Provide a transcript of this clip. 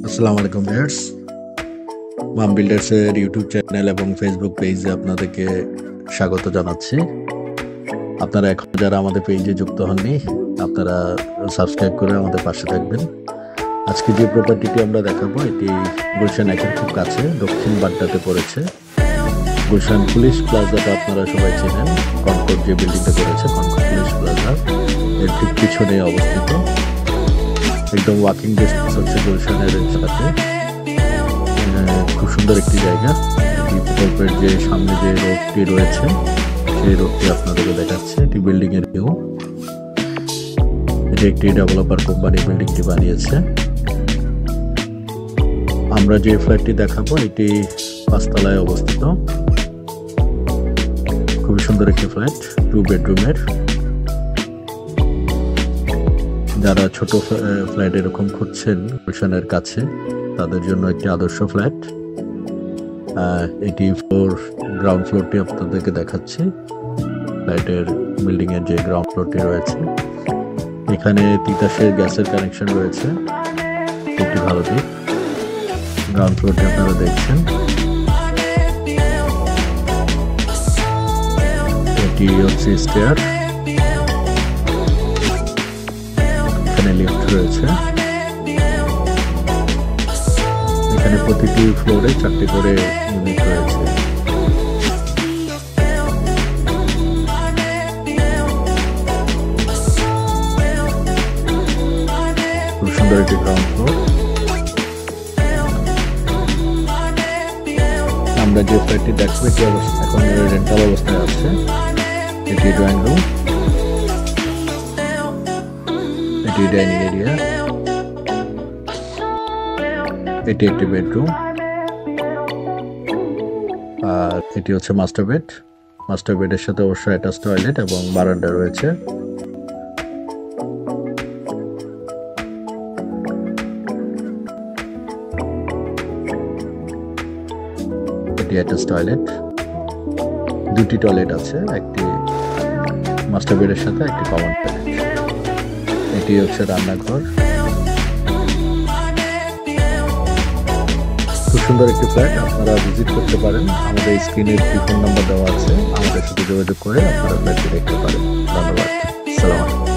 আসসালামু আলাইকুম ভিউয়ার্স, মাম বিল্ডার্স এর ইউটিউব চ্যানেল এবং ফেসবুক পেজে আপনাদেরকে স্বাগত জানাচ্ছি। আপনারা এখন যারা আমাদের পেজে যুক্ত হননি, আপনারা সাবস্ক্রাইব করে আমাদের পাশে থাকবেন। আজকে যে প্রপার্টিটি আমরা দেখাবো এটি গুলশান একের খুব কাছে দক্ষিণ বাড্ডাতে পড়েছে। গুলশান পুলিশ প্লাজাটা আপনারা সবাই চেনেন, কনকর্ড যে বিল্ডিংটা করেছে কনকর্ড পুলিশ প্লাজা এর ঠিক পিছনে অবস্থিত। একদম ওয়াকিং ডিস্টেন্স হচ্ছে গুলশানের সাথে। খুব সুন্দর একটি জায়গা। প্রকল্পের যে সামনে যে রোডটি রয়েছে সেই রোডটি আপনাদেরকে দেখাচ্ছে। এটি বিল্ডিং এর ভিউ। এটি একটি ডেভেলপার কোম্পানি বিল্ডিংটি বানিয়েছে। আমরা যে ফ্ল্যাটটি দেখাবো এটি 5 তলায় অবস্থিত। খুবই সুন্দর একটি ফ্ল্যাট, 2 বেডরুমের। যারা ছোট ফ্ল্যাট এরকম খুঁজছেন গুলশানের কাছে, তাদের জন্য একটি আদর্শ ফ্ল্যাট। এটি গ্রাউন্ড ফ্লোরটি আপনাদেরকে দেখাচ্ছি। ফ্ল্যাটের বিল্ডিং এর যে গ্রাউন্ড ফ্লোরটি রয়েছে, এখানে তিতাসের গ্যাসের কানেকশন রয়েছে, একটি ভালো দিক। গ্রাউন্ড ফ্লোরটি আপনারা দেখছেন। এটি হচ্ছে স্টেয়ার, এখানে লিফট রয়েছে। এখানে প্রতিটি ফ্লোরে 4টি করে ইউনিট রয়েছে। খুব সুন্দর একটি গ্রাউন্ড ফ্লোর। আমরা যে ফ্ল্যাটটি দেখবো এটি এখন রেন্টাল অবস্থায় আছে। এটি ড্রয়িং রুম, এটি ডাইনিং এরিয়া, এটি একটি বেডরুম, আর এটি হচ্ছে মাস্টার বেড। মাস্টার বেডের সাথে অবশ্যই অ্যাটাচ টয়লেট এবং বারান্দা রয়েছে। এটি অ্যাটাচ টয়লেট, 2টি টয়লেট আছে, একটি মাস্টার বেডের সাথে একটি কমন টয়লেট। এটি হচ্ছে রান্নাঘর। খুব সুন্দর একটি ফ্ল্যাট, আপনারা ভিজিট করতে পারেন। আমাদের স্ক্রিনে একটি ফোন নাম্বার দেওয়া আছে, আমাদের সাথে যোগাযোগ করে আপনারা ফ্ল্যাটটি দেখতে পারেন। ধন্যবাদ। আসসালামু আলাইকুম।